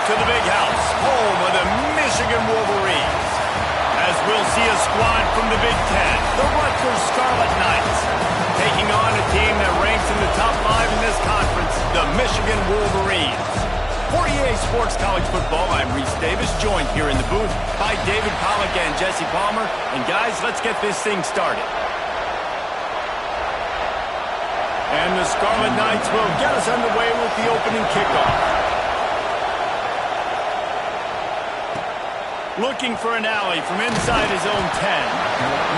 to the big house, home of the Michigan Wolverines. As we'll see a squad from the Big Ten, the Rutgers Scarlet Knights, taking on a team that ranks in the top 5 in this conference, the Michigan Wolverines. For EA Sports College Football, I'm Reese Davis, joined here in the booth by David Pollack and Jesse Palmer. And guys, let's get this thing started. And the Scarlet Knights will get us underway with the opening kickoff. Looking for an alley from inside his own 10.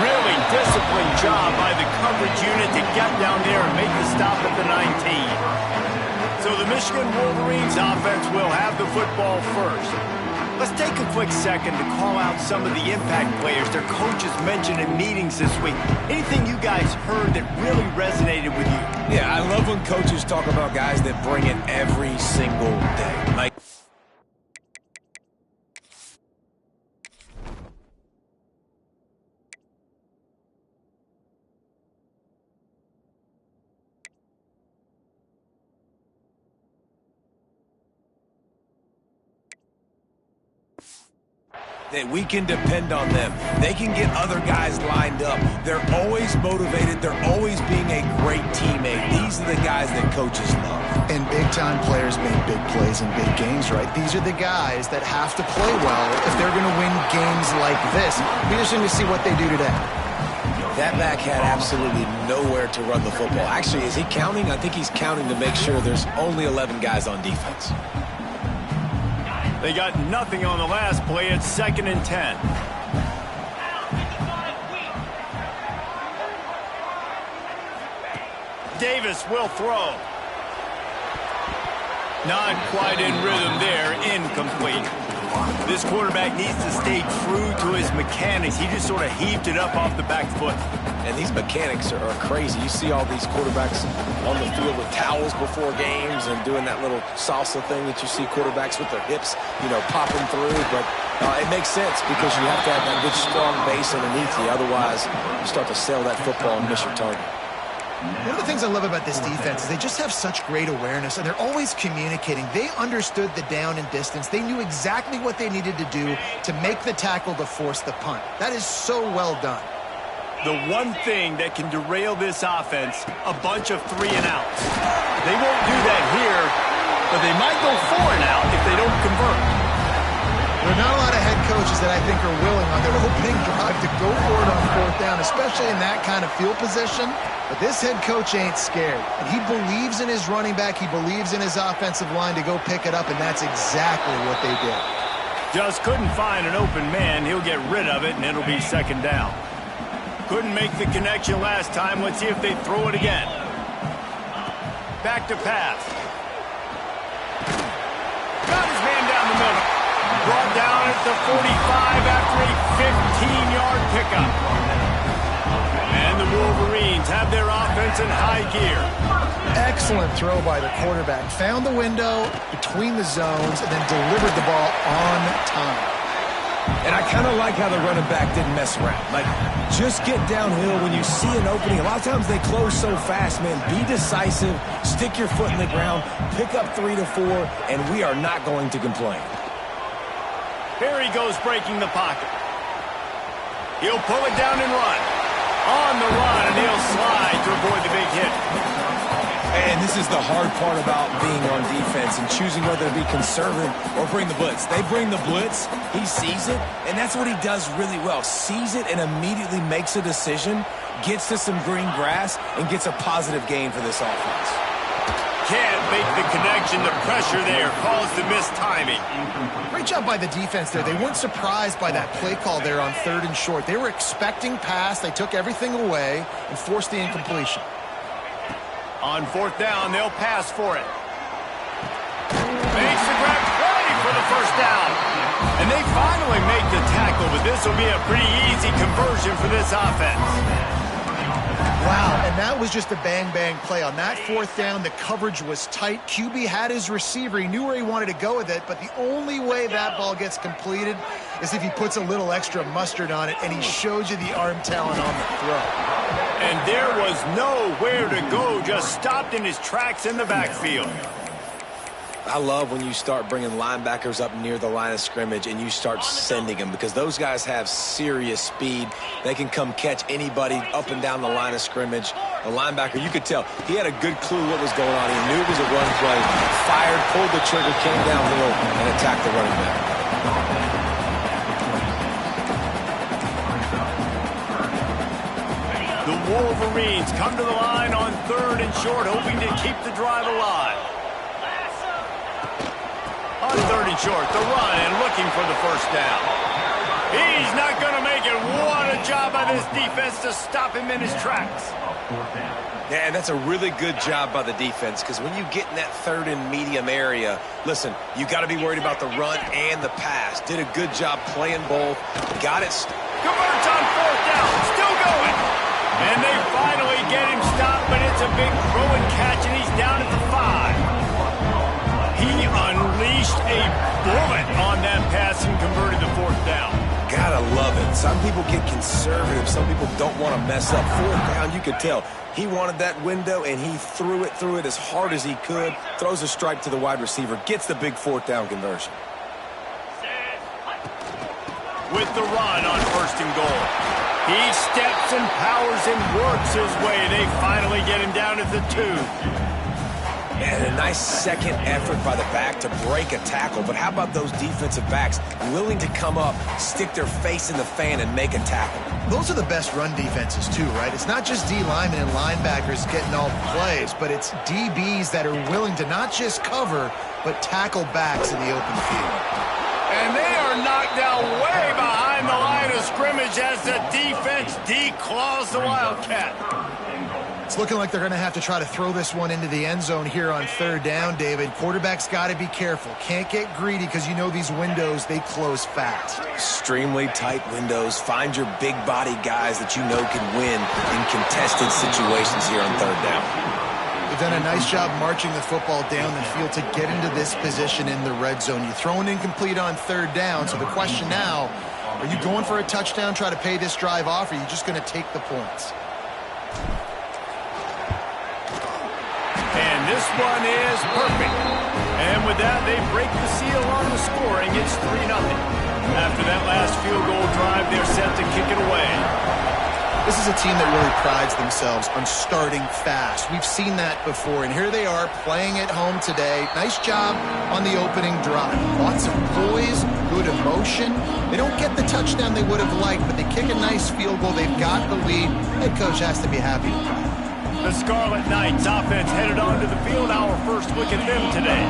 Really disciplined job by the coverage unit to get down there and make the stop at the 19. So the Michigan Wolverines offense will have the football first. Let's take a quick second to call out some of the impact players their coaches mentioned in meetings this week. Anything you guys heard that really resonated with you? Yeah, I love when coaches talk about guys that bring it every single day. Like that we can depend on them. They can get other guys lined up. They're always motivated. They're always being a great teammate. These are the guys that coaches love. And big-time players make big plays in big games, right? These are the guys that have to play well if they're going to win games like this. We're just going to see what they do today. That back had absolutely nowhere to run the football. Actually, is he counting? I think he's counting to make sure there's only 11 guys on defense. They got nothing on the last play. It's 2nd and 10. Davis will throw. Not quite in rhythm there. Incomplete. This quarterback needs to stay true to his mechanics. He just sort of heaved it up off the back foot. And these mechanics are crazy. You see all these quarterbacks on the field with towels before games and doing that little salsa thing that you see quarterbacks with their hips, popping through. But it makes sense because you have to have that good, strong base underneath you. Otherwise, you start to sail that football and miss your target. One of the things I love about this defense is they just have such great awareness, and they're always communicating. They understood the down and distance. They knew exactly what they needed to do to make the tackle to force the punt. That is so well done. The one thing that can derail this offense, a bunch of 3-and-outs. They won't do that here, but they might go 4-and-out if they don't convert. There are not a lot of head coaches that I think are willing on their opening drive to go for it on 4th down, especially in that kind of field position. But this head coach ain't scared. And he believes in his running back. He believes in his offensive line to go pick it up, and that's exactly what they did. Just couldn't find an open man. He'll get rid of it, and it'll be 2nd down. Couldn't make the connection last time. Let's see if they throw it again. Back to pass. Got his man down the middle. Brought down at the 45 after a 15-yard pickup. And the Wolverines have their offense in high gear. Excellent throw by the quarterback. Found the window between the zones and then delivered the ball on time. And I kind of like how the running back didn't mess around. Like, just get downhill when you see an opening. A lot of times they close so fast, man. Be decisive, stick your foot in the ground, pick up 3 to 4, and we are not going to complain. Here he goes breaking the pocket. He'll pull it down and run. On the run, and he'll slide to avoid the big hit. And this is the hard part about being on defense and choosing whether to be conservative or bring the blitz. They bring the blitz, he sees it, and that's what he does really well. Sees it and immediately makes a decision, gets to some green grass, and gets a positive gain for this offense. Can't make the connection. The pressure there caused the missed timing. Great job by the defense there. They weren't surprised by that play call there on 3rd and short. They were expecting pass. They took everything away and forced the incompletion. On 4th down, they'll pass for it. Makes the grab, ready for the 1st down. And they finally make the tackle, but this will be a pretty easy conversion for this offense. Wow, and that was just a bang-bang play. On that 4th down, the coverage was tight. QB had his receiver. He knew where he wanted to go with it, but the only way that ball gets completed is if he puts a little extra mustard on it, and he showed you the arm talent on the throw. And there was nowhere to go, just stopped in his tracks in the backfield. I love when you start bringing linebackers up near the line of scrimmage and you start sending them, because those guys have serious speed. They can come catch anybody up and down the line of scrimmage. The linebacker, you could tell, he had a good clue what was going on. He knew it was a run play, fired, pulled the trigger, came downhill, and attacked the running back. The Wolverines come to the line on 3rd and short, hoping to keep the drive alive. On 3rd and short, the run and looking for the first down. He's not going to make it. What a job by this defense to stop him in his tracks. Yeah, and that's a really good job by the defense, because when you get in that 3rd and medium area, listen, you got to be worried about the run and the pass. Did a good job playing both. Got it. Converts on 4th down. Still going. And they finally get him stopped, but it's a big throw and catch, and he's down at the 5. He unleashed a bullet on that pass and converted the 4th down. Gotta love it. Some people get conservative. Some people don't want to mess up. 4th down, you could tell. He wanted that window, and he threw it as hard as he could. Throws a strike to the wide receiver. Gets the big 4th down conversion. With the run on 1st and goal. He steps and powers and works his way. They finally get him down at the 2. And a nice second effort by the back to break a tackle. But how about those defensive backs willing to come up, stick their face in the fan, and make a tackle? Those are the best run defenses, too, right? It's not just D linemen and linebackers getting all the plays, but it's DBs that are willing to not just cover, but tackle backs in the open field. And they are knocked down way behind the line of scrimmage as the defense declaws the Wildcat. It's looking like they're going to have to try to throw this one into the end zone here on 3rd down, David. Quarterback's got to be careful. Can't get greedy, because you know these windows, they close fast. Extremely tight windows. Find your big body guys that you know can win in contested situations here on 3rd down. They've done a nice job marching the football down the field to get into this position in the red zone. You throw an incomplete on 3rd down, so the question now, are you going for a touchdown, try to pay this drive off, or are you just going to take the points? And this one is perfect. And with that, they break the seal on the scoring. It's 3-0. After that last field goal drive, they're set to kick it away. This is a team that really prides themselves on starting fast. We've seen that before, and here they are playing at home today. Nice job on the opening drive. Lots of poise, good emotion. They don't get the touchdown they would have liked, but they kick a nice field goal. They've got the lead. Head coach has to be happy with that. The Scarlet Knights offense headed onto the field. Our first look at them today.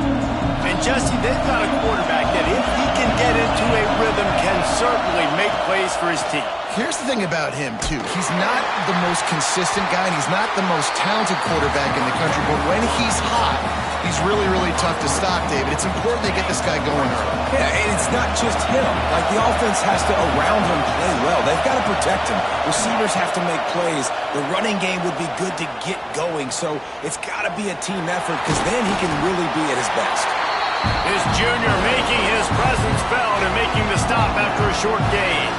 And Jesse, they've got a quarterback that if he can get into a rhythm can certainly make plays for his team. Here's the thing about him, too. He's not the most consistent guy, and he's not the most talented quarterback in the country, but when he's hot, he's really, really tough to stop, David. It's important they get this guy going early. Yeah, and it's not just him. Like, the offense has to, around him, play well. They've got to protect him. Receivers have to make plays. The running game would be good to get going, so it's got to be a team effort, because then he can really be at his best. His junior making his presence felt and making the stop after a short gain.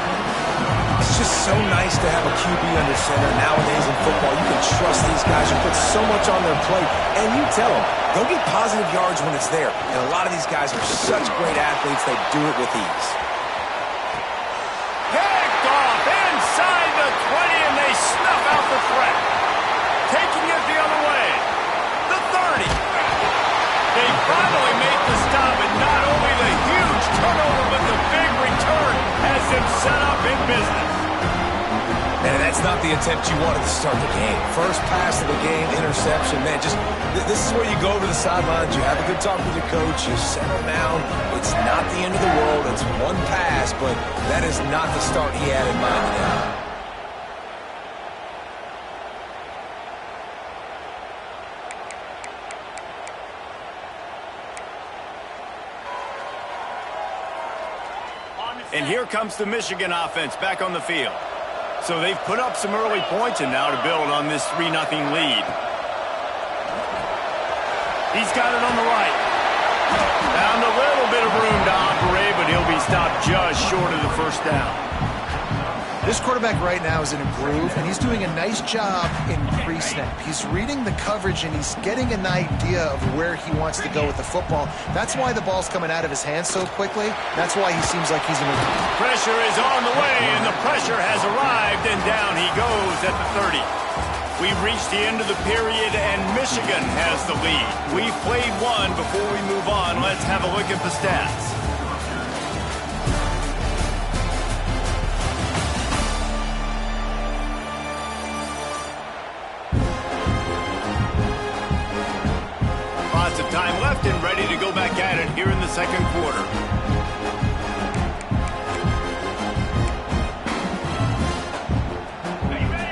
It's just so nice to have a QB under center. Nowadays in football, you can trust these guys. You put so much on their plate, and you tell them, go get positive yards when it's there. And a lot of these guys are such great athletes, they do it with ease. Picked off inside the 20, and they snuff out the threat. Taking it the other way. The 30. They finally make the stop, and not only the huge turnover, but the big return has them set up in business. And that's not the attempt you wanted to start the game. First pass of the game, interception. Man, just this is where you go over the sidelines. You have a good talk with your coach. You set him down. It's not the end of the world. It's one pass, but that is not the start he had in mind today. And here comes the Michigan offense back on the field. So they've put up some early points and now to build on this 3-0 lead. He's got it on the right. Found a little bit of room to operate, but he'll be stopped just short of the first down. This quarterback right now is in a groove, and he's doing a nice job in pre-snap. He's reading the coverage, and he's getting an idea of where he wants to go with the football. That's why the ball's coming out of his hands so quickly. That's why he seems like he's in a groove. Pressure is on the way, and the pressure has arrived, and down he goes at the 30. We've reached the end of the period, and Michigan has the lead. We've played one. Before we move on, let's have a look at the stats. Lots of time left and ready to go back at it here in the second quarter.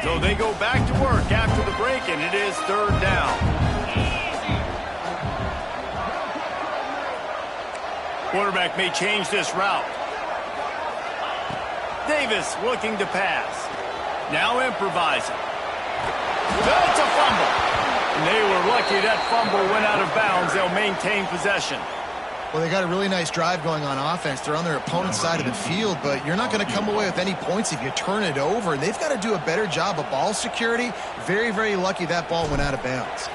So they go back to work after the break, and it is third down. Quarterback may change this route. Davis looking to pass. Now improvising. That's a fumble. And they were lucky that fumble went out of bounds. They'll maintain possession. Well, they got a really nice drive going on offense. They're on their opponent's side of the field, but you're not going to come away with any points if you turn it over. And they've got to do a better job of ball security. Very, very lucky that ball went out of bounds.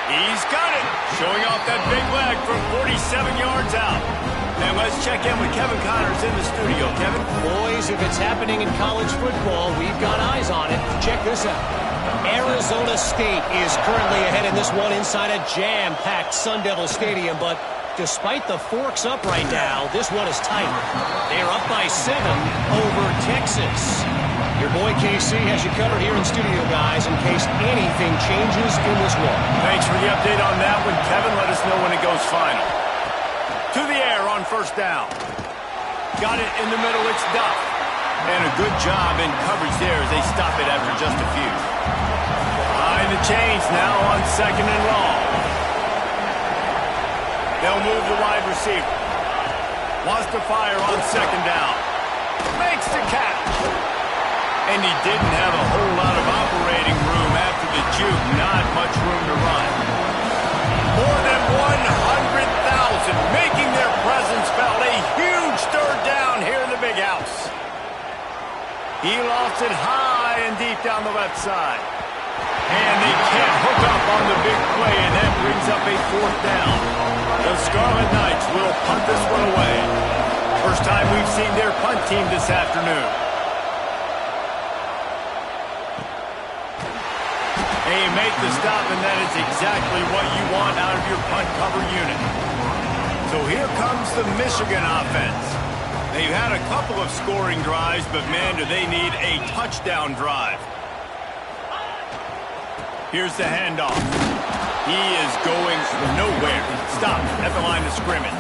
He's got it. Showing off that big leg from 47 yards out. And let's check in with Kevin Connors in the studio. Kevin? Boys, if it's happening in college football, we've got eyes on it. Check this out. Arizona State is currently ahead in this one inside a jam-packed Sun Devil Stadium, but despite the forks up right now, this one is tight. They're up by 7 over Texas. Your boy KC has you covered here in studio, guys, in case anything changes in this one. Thanks for the update on that one, Kevin. Let us know when it goes final. To the air on first down. Got it in the middle. It's Duff. And a good job in coverage there as they stop it after just a few. Behind the chains now on second and long. They'll move the wide receiver. Wants to fire on second down. Makes the catch. And he didn't have a whole lot of operating room after the juke. Not much room to run. More than 100,000 making their presence felt. A huge third down here in the big house. He lofts it high and deep down the left side. And they can't hook up on the big play, and that brings up a fourth down. The Scarlet Knights will punt this one away. First time we've seen their punt team this afternoon. They make the stop, and that is exactly what you want out of your punt cover unit. So here comes the Michigan offense. They've had a couple of scoring drives, but man, do they need a touchdown drive. Here's the handoff. He is going nowhere. Stop at the line of scrimmage.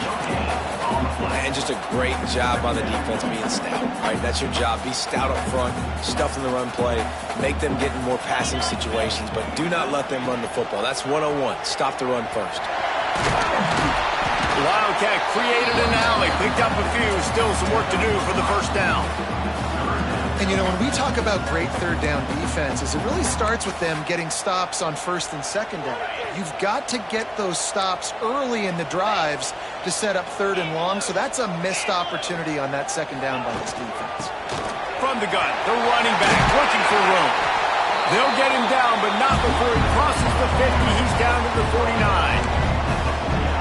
And just a great job by the defense being stout, right? That's your job. Be stout up front, stuff in the run play, make them get in more passing situations, but do not let them run the football. That's 101. Stop the run first. Wildcat created an alley, picked up a few, still some work to do for the first down. And, you know, when we talk about great third down defenses, it really starts with them getting stops on first and second down. You've got to get those stops early in the drives to set up third and long, so that's a missed opportunity on that second down by this defense. From the gun, the running back looking for room. They'll get him down, but not before he crosses the 50. He's down to the 49.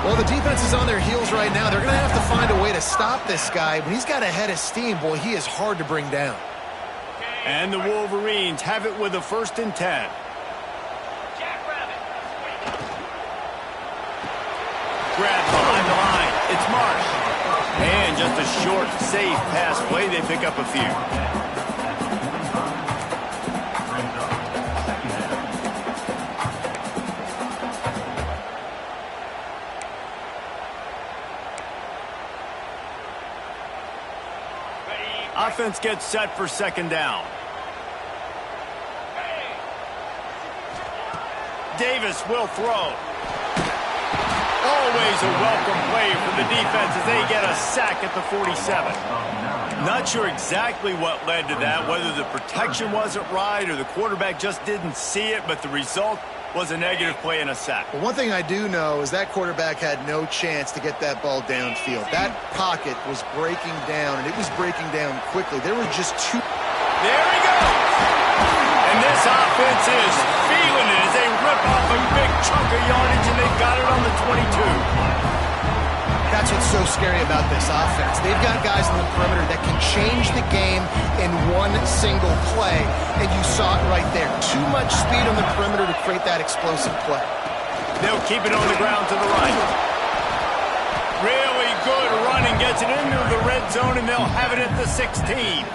Well, the defense is on their heels right now. They're going to have to find a way to stop this guy. When he's got a head of steam, boy, he is hard to bring down. And the Wolverines have it with a 1st and 10. Grab behind the line. It's Marsh. And just a short, safe pass play. They pick up a few. Offense gets set for second down. Davis will throw. Always a welcome play for the defense as they get a sack at the 47. Not sure exactly what led to that, whether the protection wasn't right or the quarterback just didn't see it, but the result was a negative play and a sack. Well, one thing I do know is that quarterback had no chance to get that ball downfield. That pocket was breaking down, and it was breaking down quickly. There were just two. There he goes! And this offense is feeling it as they rip off a big chunk of yardage, and they've got it on the 22. That's what's so scary about this offense. They've got guys on the perimeter that can change the game in one single play, and you saw it right there. Too much speed on the perimeter to create that explosive play. They'll keep it on the ground to the right. Really good running, gets it into the red zone, and they'll have it at the 16.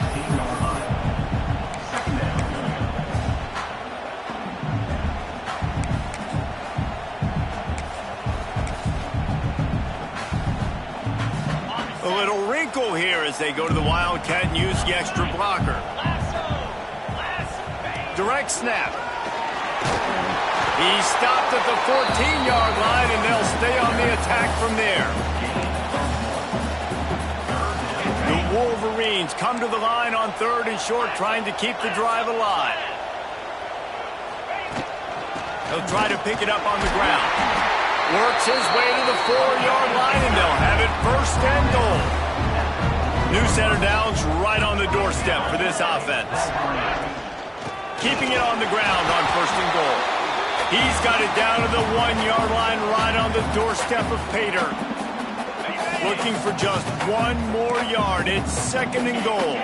A little wrinkle here as they go to the Wildcat and use the extra blocker. Direct snap. He's stopped at the 14-yard line, and they'll stay on the attack from there. The Wolverines come to the line on 3rd and short, trying to keep the drive alive. He'll try to pick it up on the ground. Works his way to the 4-yard line, and they'll have it 1st and goal. New center downs right on the doorstep for this offense. Keeping it on the ground on 1st and goal. He's got it down to the 1-yard line right on the doorstep of Pater. Looking for just 1 more yard. It's 2nd and goal.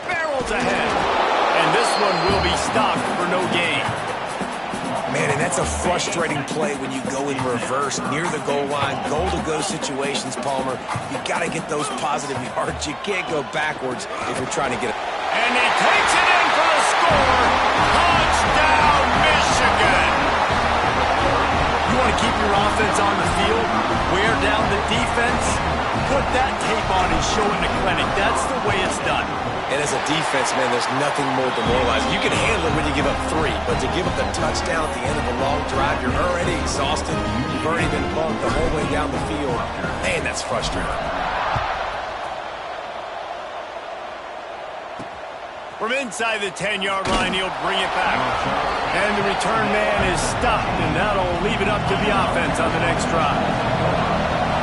Barrels ahead. And this one will be stopped for no gain. Man, and that's a frustrating play when you go in reverse near the goal line, goal-to-go situations, Palmer. You got to get those positive yards. You can't go backwards if you're trying to get it. And he takes it in for the score. Touchdown, Michigan. You want to keep your offense on the field, wear down the defense, put that tape on and show it to clinic. That's the way it's done. And as a defense, man, there's nothing more demoralizing. You can handle it when you give up 3, but to give up the touchdown at the end of a long drive, you're already exhausted. You've already been bumped the whole way down the field. Man, that's frustrating. From inside the 10-yard line, he'll bring it back. And the return man is stopped, and that'll leave it up to the offense on the next drive.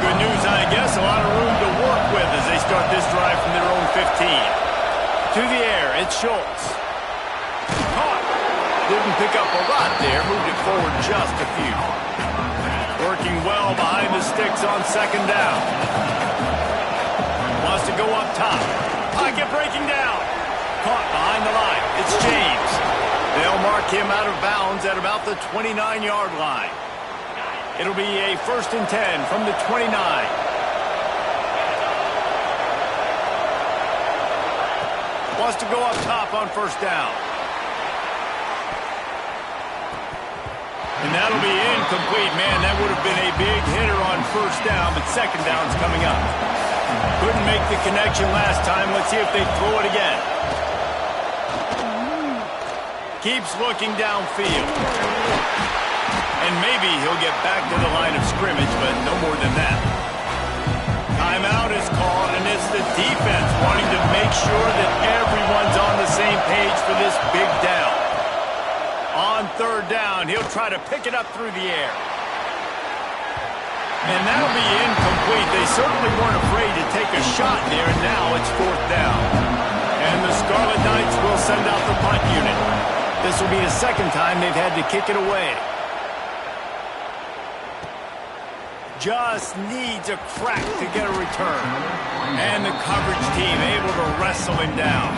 Good news, I guess, a lot of room to work with as they start this drive from their own 15. To the air, it's Schultz. Caught. Didn't pick up a lot there, moved it forward just a few. Working well behind the sticks on 2nd down. Wants to go up top. Pocket breaking down. Caught behind the line. It's James. They'll mark him out of bounds at about the 29-yard line. It'll be a 1st and 10 from the 29. Wants to go up top on 1st down. And that'll be incomplete. Man, that would have been a big hitter on 1st down, but 2nd down's coming up. Couldn't make the connection last time. Let's see if they throw it again. Keeps looking downfield. And maybe he'll get back to the line of scrimmage, but no more than that. Timeout is called, and it's the defense wanting to make sure that everyone's on the same page for this big down. On 3rd down, he'll try to pick it up through the air. And that'll be incomplete. They certainly weren't afraid to take a shot there, and now it's 4th down. And the Scarlet Knights will send out the punt unit. This will be the 2nd time they've had to kick it away. Just needs a crack to get a return. And the coverage team able to wrestle him down.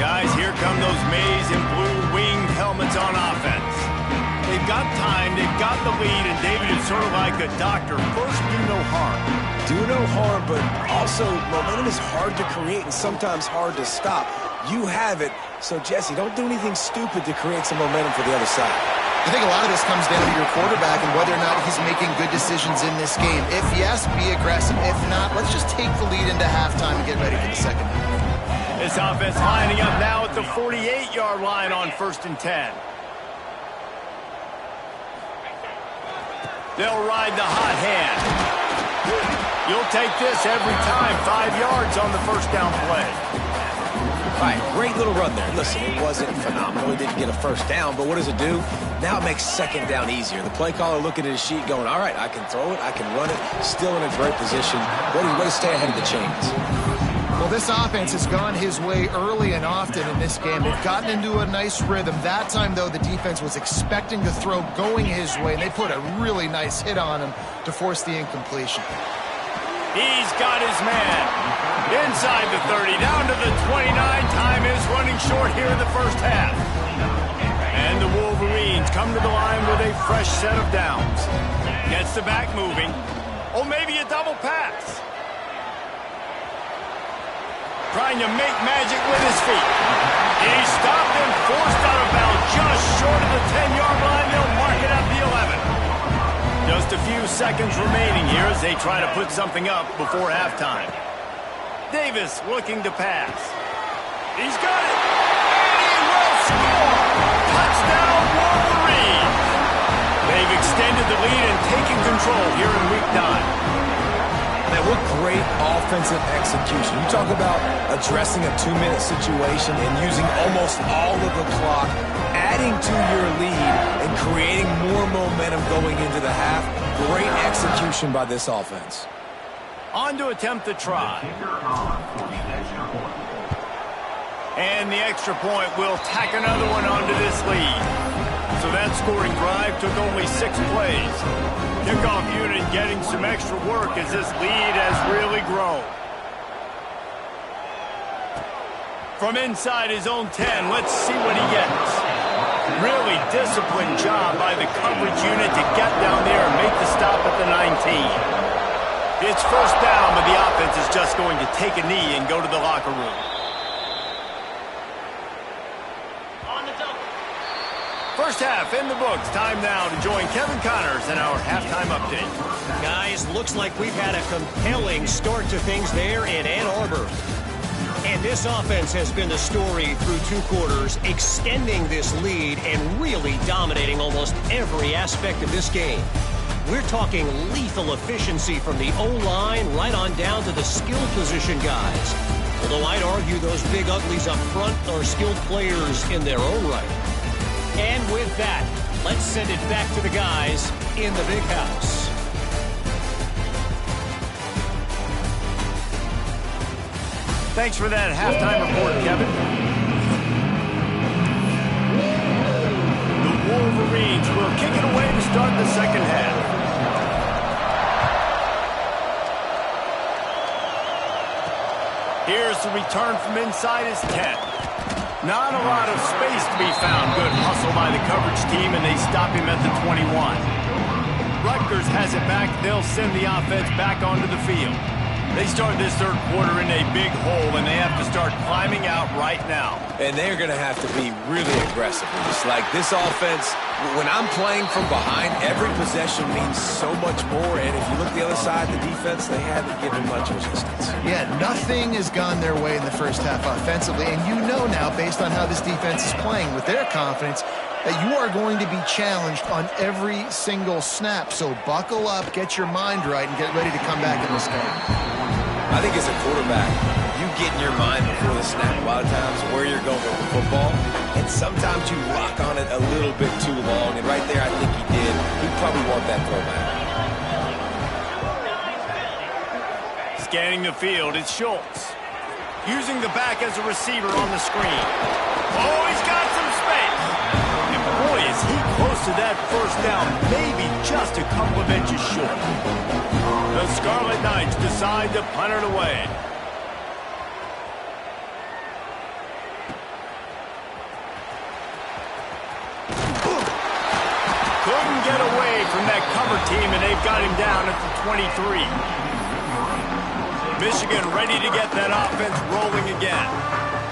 Guys, here come those maize and blue winged helmets on offense. They've got time, they've got the lead, and David is sort of like a doctor. First, do no harm. Do no harm, but also momentum is hard to create and sometimes hard to stop. You have it, so Jesse, don't do anything stupid to create some momentum for the other side. I think a lot of this comes down to your quarterback and whether or not he's making good decisions in this game. If yes, be aggressive. If not, let's just take the lead into halftime and get ready for the 2nd half. This offense lining up now at the 48-yard line on 1st and 10. They'll ride the hot hand. You'll take this every time. 5 yards on the first down play. All right, great little run there. Listen, it wasn't phenomenal. He didn't get a first down, but what does it do? Now it makes second down easier. The play caller looking at his sheet going, all right, I can throw it, I can run it, still in a great position. Way to stay ahead of the chains. Well, this offense has gone his way early and often in this game. They've gotten into a nice rhythm. That time, though, the defense was expecting to throw going his way, and they put a really nice hit on him to force the incompletion. He's got his man. Inside the 30, down to the 29. Time is running short here in the first half. And the Wolverines come to the line with a fresh set of downs. Gets the back moving. Oh, maybe a double pass. Trying to make magic with his feet. He's stopped and forced out of bounds just short of the 10-yard line. They'll mark it at the 11. Just a few seconds remaining here as they try to put something up before halftime. Davis looking to pass. He's got it. And he will score. Touchdown, Wolverines. They've extended the lead and taken control here in Week 9. Man, what great offensive execution. You talk about addressing a 2-minute situation and using almost all of the clock, adding to your lead and creating more momentum going into the half. Great execution by this offense. On to attempt the try. And the extra point will tack another one onto this lead. So that scoring drive took only 6 plays. Kickoff unit getting some extra work as this lead has really grown. From inside his own 10, let's see what he gets. Really disciplined job by the coverage unit to get down there and make the stop at the 19. It's first down, but the offense is just going to take a knee and go to the locker room. First half in the books. Time now to join Kevin Connors in our halftime update. Guys, looks like we've had a compelling start to things there in Ann Arbor. And this offense has been the story through 2 quarters, extending this lead and really dominating almost every aspect of this game. We're talking lethal efficiency from the O-line right on down to the skill position guys. Although I'd argue those big uglies up front are skilled players in their own right. And with that, let's send it back to the guys in the big house. Thanks for that halftime report, Kevin. The Wolverines will kick it away to start the second half. Here's the return from inside his 10. Not a lot of space to be found. Good hustle by the coverage team, and they stop him at the 21. Rutgers has it back. They'll send the offense back onto the field. They start this third quarter in a big hole, and they have to start climbing out right now. And they're going to have to be really aggressive. It's like this offense, when I'm playing from behind, every possession means so much more. And if you look the other side, the defense, they haven't given much resistance. Yeah, nothing has gone their way in the first half offensively. And you know now, based on how this defense is playing with their confidence, that you are going to be challenged on every single snap. So buckle up, get your mind right, and get ready to come back in this game. I think as a quarterback, you get in your mind before the snap a lot of times where you're going with the football, and sometimes you lock on it a little bit too long, and right there I think he did. He probably want that throwback. Scanning the field, it's Schultz. Using the back as a receiver on the screen. Oh, he's got some space. And boy, is he close to that first down, maybe just a couple of inches short. The Scarlet Knights decide to punt it away. Couldn't get away from that cover team, and they've got him down at the 23. Michigan ready to get that offense rolling again.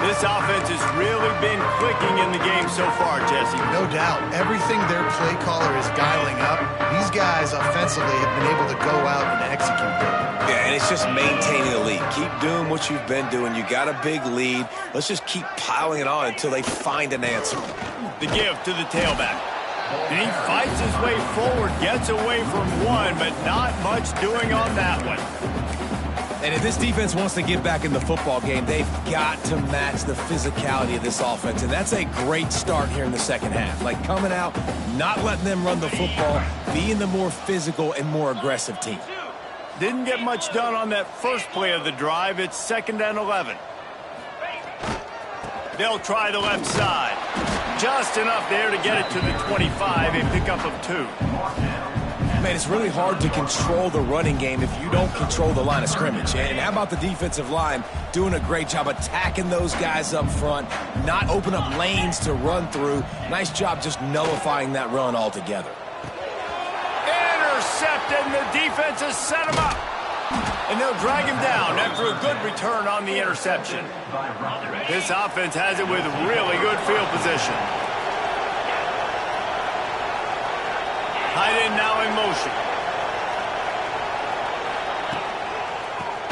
This offense has really been clicking in the game so far, Jesse. No doubt. Everything their play caller is dialing up, these guys offensively have been able to go out and execute them. Yeah, and it's just maintaining the lead. Keep doing what you've been doing. You got a big lead. Let's just keep piling it on until they find an answer. The give to the tailback. And he fights his way forward, gets away from one, but not much doing on that one. And if this defense wants to get back in the football game, they've got to match the physicality of this offense. And that's a great start here in the second half. Like coming out, not letting them run the football, being the more physical and more aggressive team. Didn't get much done on that first play of the drive. It's 2nd and 11. They'll try the left side. Just enough there to get it to the 25, a pickup of 2. Man, it's really hard to control the running game if you don't control the line of scrimmage. And how about the defensive line doing a great job attacking those guys up front, not open up lanes to run through. Nice job just nullifying that run altogether. Intercepted, and the defense has set him up. And they'll drag him down after a good return on the interception. This offense has it with really good field position. Tight end now in motion.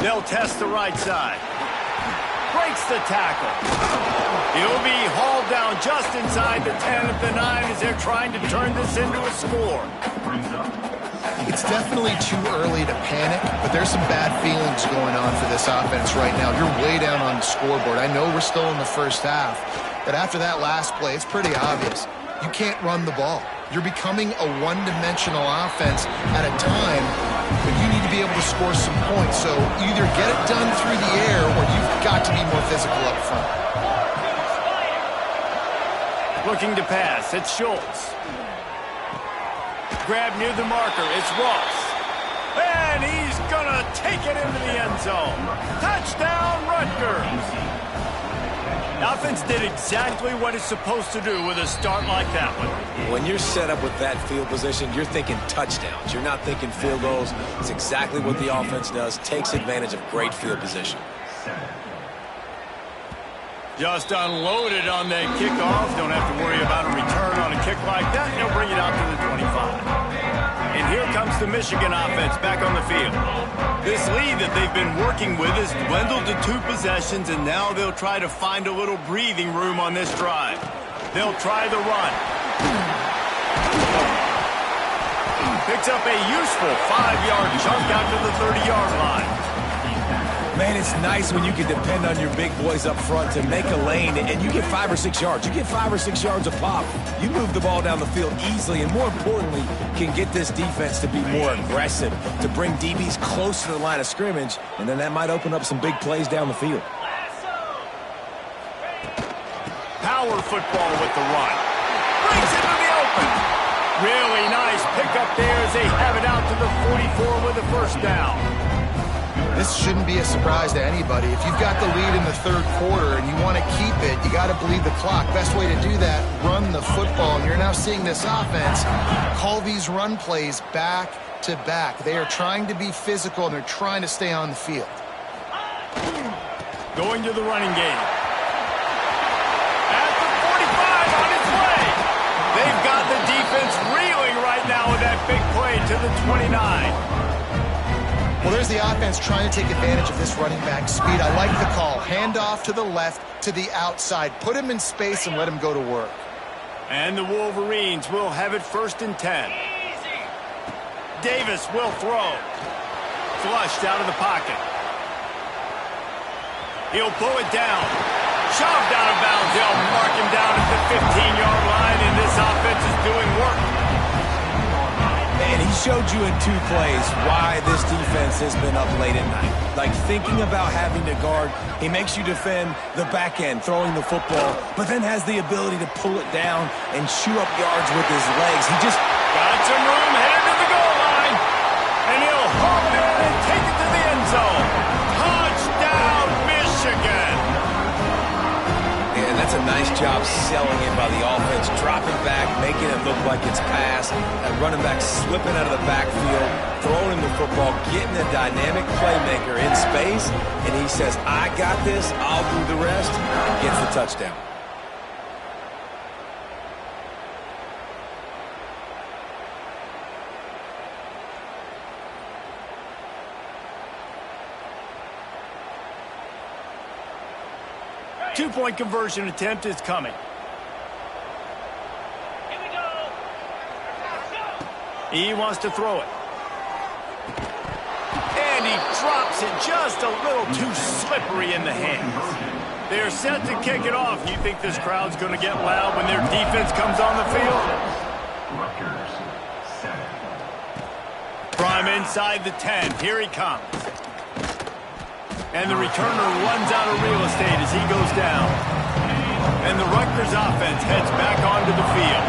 They'll test the right side. Breaks the tackle. He'll be hauled down just inside the 10 at the 9 as they're trying to turn this into a score. It's definitely too early to panic, but there's some bad feelings going on for this offense right now. You're way down on the scoreboard. I know we're still in the first half, but after that last play, it's pretty obvious. You can't run the ball. You're becoming a one-dimensional offense at a time when you need to be able to score some points. So either get it done through the air or you've got to be more physical up front. Looking to pass. It's Schultz. Grab near the marker. It's Ross. And he's going to take it into the end zone. Touchdown, Rutgers. The offense did exactly what it's supposed to do with a start like that one. When you're set up with that field position, you're thinking touchdowns. You're not thinking field goals. It's exactly what the offense does. Takes advantage of great field position. Just unloaded on that kickoff. Don't have to worry about a return on a kick like that. He'll bring it out to the 25. And here comes the Michigan offense back on the field. This lead that they've been working with has dwindled to 2 possessions, and now they'll try to find a little breathing room on this drive. They'll try the run. Picks up a useful 5-yard chunk out to the 30-yard line. Man, it's nice when you can depend on your big boys up front to make a lane, and you get 5 or 6 yards. You get 5 or 6 yards a pop. You move the ball down the field easily, and more importantly, can get this defense to be more aggressive, to bring DBs close to the line of scrimmage, and then that might open up some big plays down the field. Power football with the run. Brings it to the open. Really nice pickup there as they have it out to the 44 with the first down. This shouldn't be a surprise to anybody. If you've got the lead in the third quarter and you want to keep it, you got to bleed the clock. Best way to do that, run the football. And you're now seeing this offense call these run plays back to back. They are trying to be physical, and they're trying to stay on the field. Going to the running game. At the 45 on its way. They've got the defense reeling right now with that big play to the 29. Well, there's the offense trying to take advantage of this running back speed. I like the call. Hand off to the left, to the outside. Put him in space and let him go to work. And the Wolverines will have it 1st and 10. Davis will throw. Flushed out of the pocket. He'll pull it down. Shoved out of bounds. They'll mark him down at the 15-yard line, and this offense is doing work. And he showed you in 2 plays why this defense has been up late at night. Like thinking about having to guard, he makes you defend the back end, throwing the football, but then has the ability to pull it down and chew up yards with his legs. He just got some room, headed to the goal line, and he'll haul it in and take it to the end zone. Touchdown, Michigan! And that's a nice job selling it by the offense, dropping back, making it look like it's passed, and running back slipping out of the backfield, throwing him the football, getting a dynamic playmaker in space, and he says, I got this, I'll do the rest, and gets the touchdown. Two-point conversion attempt is coming. Here we go. He wants to throw it. And he drops it just a little too slippery in the hands. They're set to kick it off. You think this crowd's going to get loud when their defense comes on the field? From inside the 10, here he comes. And the returner runs out of real estate as he goes down. And the Rutgers offense heads back onto the field.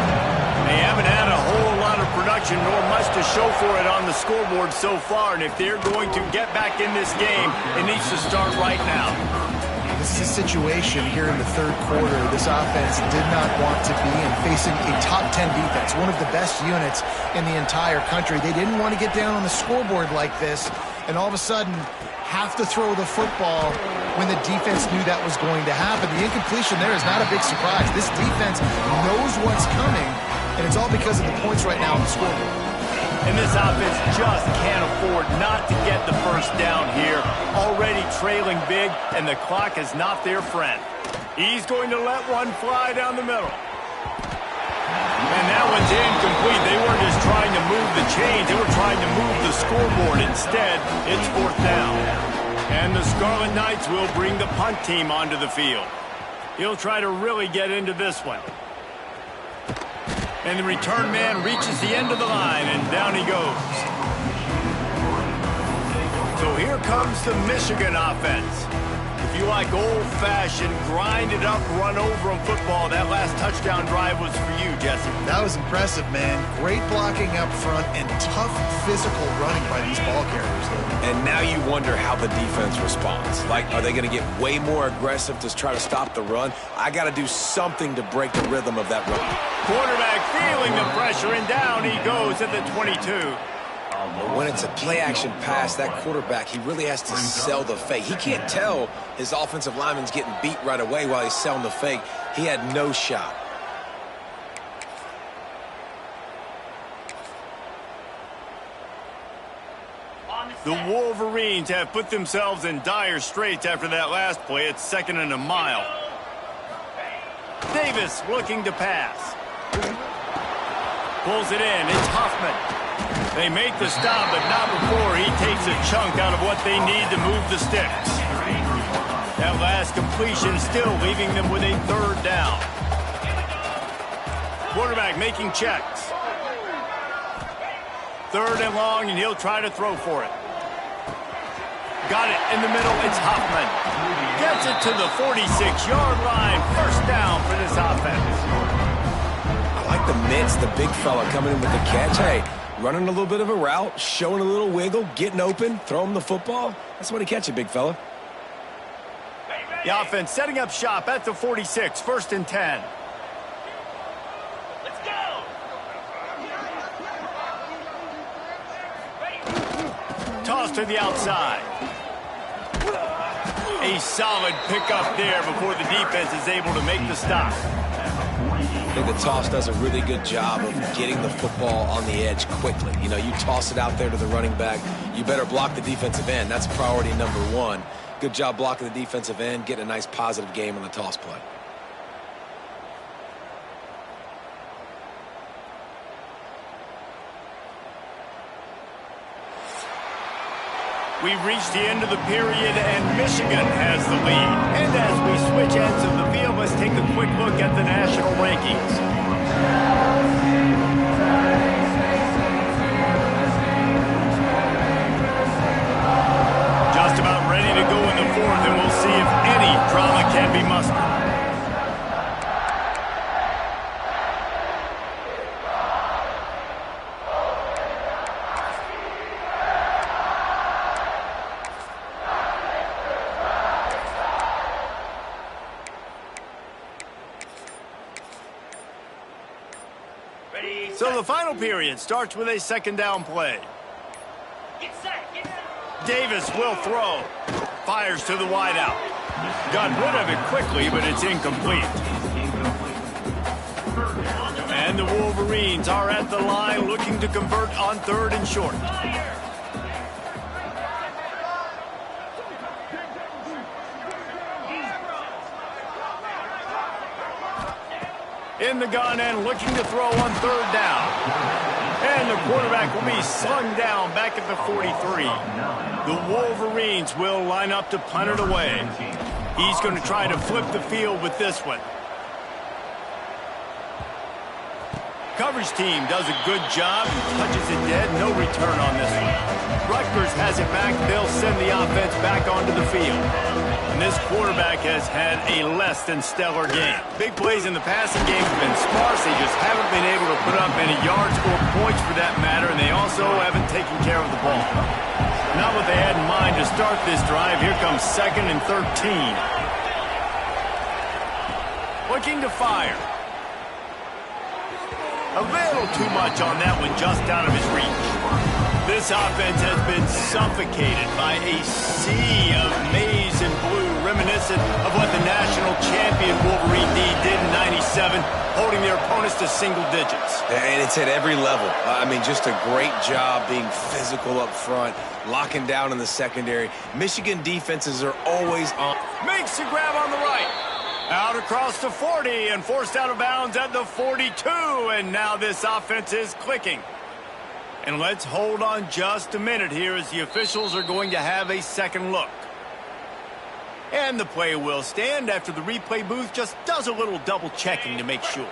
They haven't had a whole lot of production nor much to show for it on the scoreboard so far. And if they're going to get back in this game, it needs to start right now. This is a situation here in the third quarter this offense did not want to be in, facing a top 10 defense, one of the best units in the entire country. They didn't want to get down on the scoreboard like this, and all of a sudden have to throw the football when the defense knew that was going to happen. The incompletion there is not a big surprise. This defense knows what's coming, and it's all because of the points right now on the scoreboard. And this offense just can't afford not to get the first down here. Already trailing big, and the clock is not their friend. He's going to let one fly down the middle. And that one's incomplete. They weren't just trying to move the chains. They were trying to move the scoreboard. Instead, it's fourth down. And the Scarlet Knights will bring the punt team onto the field. He'll try to really get into this one. And the return man reaches the end of the line, and down he goes. So here comes the Michigan offense. If you like old-fashioned, grind-it-up, run-over-'em football, that last touchdown drive was for you, Jesse. That was impressive, man. Great blocking up front and tough physical running by these ball carriers, though. And now you wonder how the defense responds. Like, are they going to get way more aggressive to try to stop the run? I got to do something to break the rhythm of that run. Quarterback feeling the pressure, and down he goes at the 22. When it's a play-action pass, that quarterback, he really has to sell the fake. He can't tell his offensive lineman's getting beat right away while he's selling the fake. He had no shot. The Wolverines have put themselves in dire straits after that last play. It's 2nd and a mile. Davis looking to pass. Pulls it in. It's Huffman. They make the stop, but not before he takes a chunk out of what they need to move the sticks. That last completion still leaving them with a 3rd down. Quarterback making checks. 3rd and long, and he'll try to throw for it. Got it in the middle. It's Huffman. Gets it to the 46-yard line. 1st down for this offense. I like the mitts, the big fella coming in with the catch. Hey, running a little bit of a route, showing a little wiggle, getting open, throw him the football. That's what he catch it, big fella. The offense setting up shop at the 46, 1st and 10. Let's go! Toss to the outside. A solid pickup there before the defense is able to make the stop. I think the toss does a really good job of getting the football on the edge quickly. You know, you toss it out there to the running back, you better block the defensive end. That's priority number 1. Good job blocking the defensive end, getting a nice positive game on the toss play. We've reached the end of the period, and Michigan has the lead. And as we switch ends of the field, let's take a quick look at the national rankings. Just about ready to go in the 4th, and we'll see if any drama can be mustered. So the final period starts with a 2nd down play. Get set, get set. Davis will throw. Fires to the wideout. Got rid of it quickly, but it's incomplete. And the Wolverines are at the line looking to convert on 3rd and short. In the gun and looking to throw on 3rd down. And the quarterback will be slung down back at the 43. The Wolverines will line up to punt it away. He's going to try to flip the field with this one. Coverage team does a good job and touches it dead. No return on this one. Rutgers has it back. They'll send the offense back onto the field. And this quarterback has had a less than stellar game. Big plays in the passing game have been sparse. They just haven't been able to put up any yards or points for that matter, and they also haven't taken care of the ball. Not what they had in mind to start this drive. Here comes 2nd and 13. Looking to fire. A little too much on that one, just out of his reach. This offense has been suffocated by a sea of maize and blue, reminiscent of what the national champion Wolverine D did in '97, holding their opponents to single digits. And it's at every level. I mean, just a great job being physical up front, locking down in the secondary. Michigan defenses are always on. Makes the grab on the right. Out across the 40 and forced out of bounds at the 42. And now this offense is clicking. And let's hold on just a minute here as the officials are going to have a second look. And the play will stand after the replay booth just does a little double checking to make sure.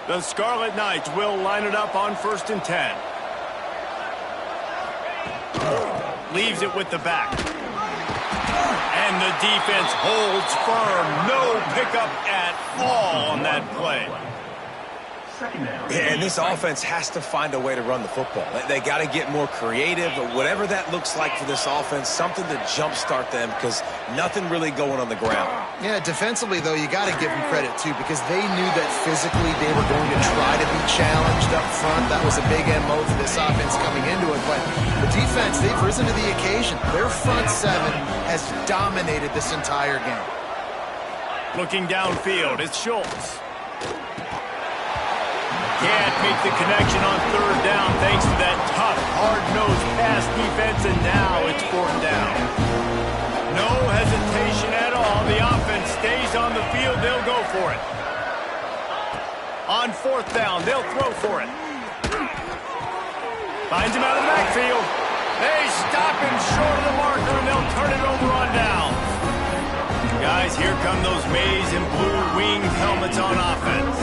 The Scarlet Knights will line it up on 1st and 10. Leaves it with the back. And the defense holds firm. No pickup at all on that play. And this offense has to find a way to run the football. They got to get more creative, but whatever that looks like for this offense, something to jumpstart them because nothing really going on the ground. Yeah, defensively, though, you got to give them credit, too, because they knew that physically they were going to try to be challenged up front. That was a big MO for this offense coming into it. But the defense, they've risen to the occasion. Their front seven has dominated this entire game. Looking downfield, it's Schultz. Can't make the connection on 3rd down thanks to that tough, hard-nosed pass defense, and now it's 4th down. No hesitation at all. The offense stays on the field. They'll go for it. On 4th down, they'll throw for it. Finds him out of the backfield. They stop him short of the marker, and they'll turn it over on down. Guys, here come those maize and blue winged helmets on offense.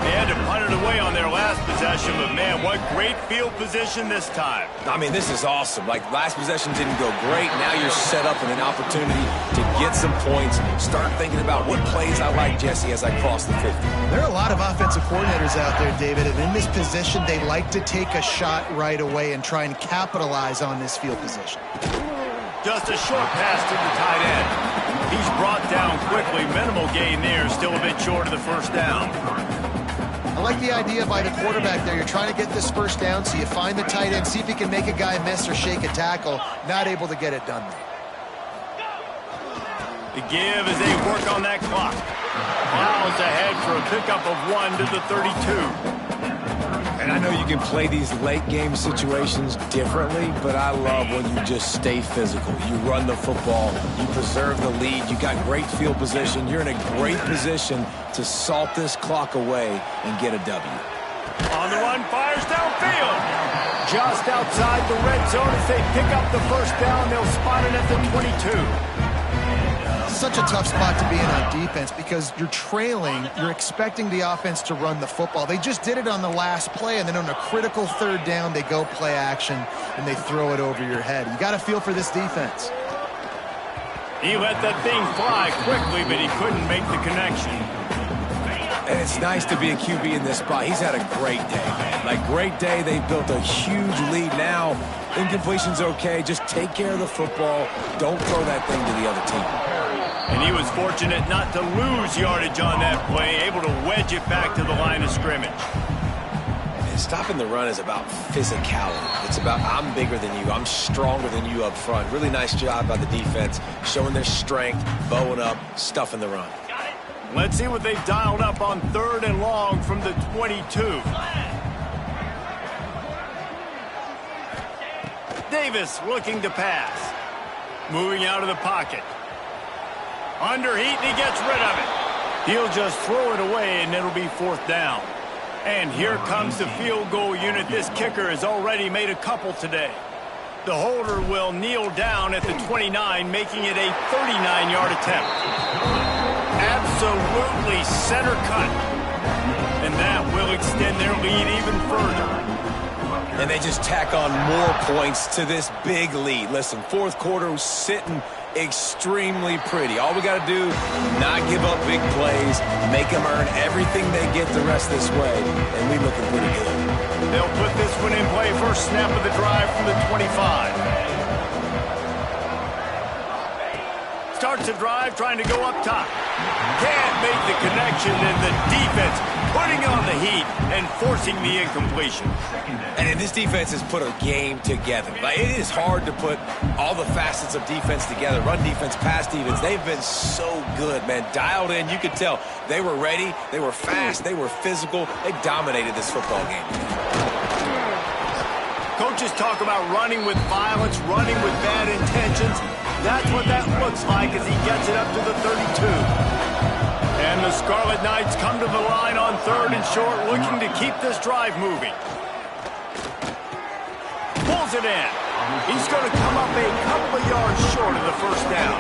They had to punt it away on their last possession, but man, what great field position this time. I mean, this is awesome. Like, last possession didn't go great. Now you're set up in an opportunity to get some points. Start thinking about what plays I like, Jesse, as I cross the 50. There are a lot of offensive coordinators out there, David, and in this position, they like to take a shot right away and try and capitalize on this field position. Just a short pass to the tight end. He's brought down quickly. Minimal gain there. Still a bit short of the 1st down. I like the idea by the quarterback there. You're trying to get this 1st down, so you find the tight end, see if he can make a guy miss or shake a tackle. Not able to get it done there. The give as they work on that clock. Miles ahead for a pickup of 1 to the 32. And I know you can play these late-game situations differently, but I love when you just stay physical. You run the football, you preserve the lead, you got great field position. You're in a great position to salt this clock away and get a W. On the run, fires downfield. Just outside the red zone as they pick up the 1st down. They'll spot it at the 22. Such a tough spot to be in on defense because you're trailing, you're expecting the offense to run the football. They just did it on the last play, and then on a critical 3rd down, they go play action, and they throw it over your head. You got to feel for this defense. He let that thing fly quickly, but he couldn't make the connection. And it's nice to be a QB in this spot. He's had a great day, man. Like, great day. They built a huge lead. Now, incompletion's okay. Just take care of the football. Don't throw that thing to the other team. And he was fortunate not to lose yardage on that play, able to wedge it back to the line of scrimmage. And stopping the run is about physicality. It's about I'm bigger than you, I'm stronger than you up front. Really nice job by the defense, showing their strength, bowing up, stuffing the run. Let's see what they've dialed up on 3rd and long from the 22. Davis looking to pass. Moving out of the pocket. Under heat, and he gets rid of it. He'll just throw it away, and it'll be 4th down. And here comes the field goal unit. This kicker has already made a couple today. The holder will kneel down at the 29, making it a 39-yard attempt. Absolutely center cut. And that will extend their lead even further. And they just tack on more points to this big lead. Listen, fourth quarter was sitting extremely pretty. All we got to do, not give up big plays, make them earn everything they get the rest this way, and we looking pretty good. They'll put this one in play. First snap of the drive from the 25. Starts the drive, trying to go up top. Can't make the connection, and the defense putting on the heat and forcing the incompletion. And this defense has put a game together. Like, it is hard to put all the facets of defense together. Run defense, pass defense. They've been so good, man. Dialed in. You could tell they were ready. They were fast. They were physical. They dominated this football game. Coaches talk about running with violence, running with bad intentions. That's what that looks like as he gets it up to the 32. And the Scarlet Knights come to the line on 3rd and short, looking to keep this drive moving. Pulls it in. He's going to come up a couple of yards short of the first down.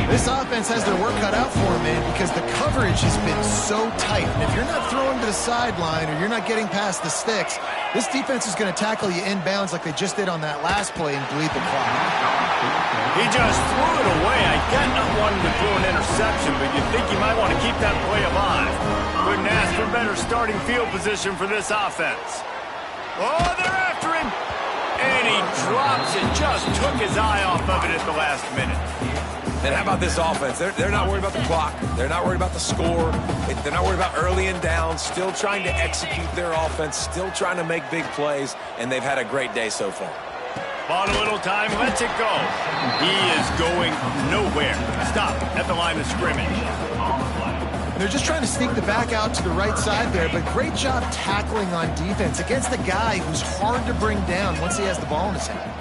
This offense has their work cut out for them, man, because the coverage has been so tight. And if you're not throwing to the sideline or you're not getting past the sticks, this defense is going to tackle you inbounds like they just did on that last play and bleed the clock. He just threw it away. I get not wanting to throw an interception, but you think he might want to keep that play alive. Couldn't ask for better starting field position for this offense. Oh, they're after him. And he drops it, just took his eye off of it at the last minute. And how about this offense? They're not worried about the clock. They're not worried about the score. They're not worried about early and down. Still trying to execute their offense. Still trying to make big plays. And they've had a great day so far. Bought a little time, lets it go. He is going nowhere. Stop at the line of scrimmage. They're just trying to sneak the back out to the right side there, but great job tackling on defense against a guy who's hard to bring down once he has the ball in his hand.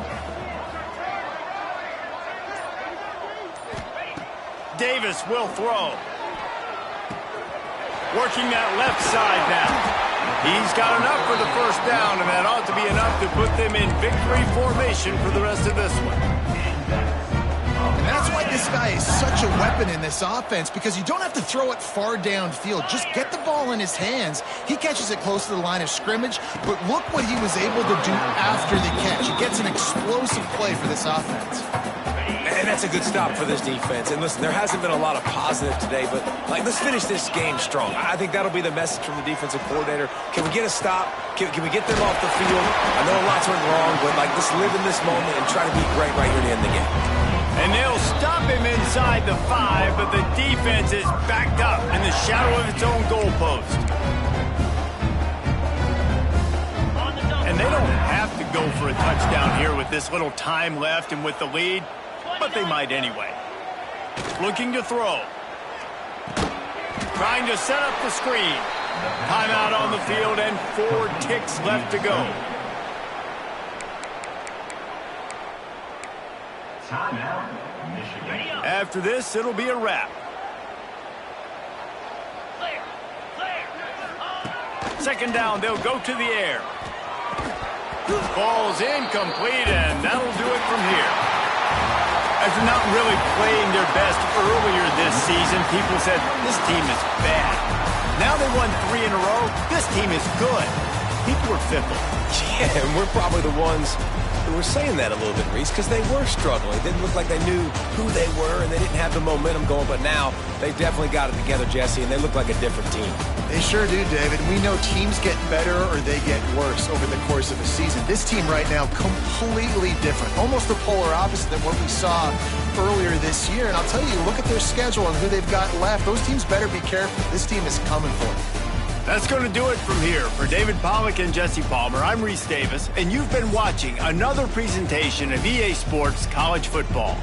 Davis will throw. Working that left side now. He's got enough for the first down, and that ought to be enough to put them in victory formation for the rest of this one. And that's why this guy is such a weapon in this offense, because you don't have to throw it far downfield. Just get the ball in his hands. He catches it close to the line of scrimmage, but look what he was able to do after the catch. He gets an explosive play for this offense. And that's a good stop for this defense. And listen, there hasn't been a lot of positive today, but let's finish this game strong. I think that'll be the message from the defensive coordinator. Can we get a stop? Can we get them off the field? I know lots went wrong, but let's live in this moment and try to be great right here to end the game. And they'll stop him inside the 5, but the defense is backed up in the shadow of its own goalpost. And they don't have to go for a touchdown here with this little time left and with the lead, but they might anyway. Looking to throw. Trying to set up the screen. Timeout on the field and 4 ticks left to go. After this, it'll be a wrap. Second down, they'll go to the air. Ball's incomplete, and that'll do it from here. After not really playing their best earlier this season, people said, this team is bad. Now they won 3 in a row. This team is good. People are fickle. Yeah, and we're probably the ones who were saying that a little bit, Reese, because they were struggling. It didn't look like they knew who they were, and they didn't have the momentum going. But now they definitely got it together, Jesse, and they look like a different team. They sure do, David. We know teams get better or they get worse over the course of a season. This team right now, completely different. Almost the polar opposite than what we saw earlier this year. And I'll tell you, look at their schedule and who they've got left. Those teams better be careful. This team is coming for them. That's going to do it from here. For David Pollack and Jesse Palmer, I'm Reese Davis, and you've been watching another presentation of EA Sports College Football.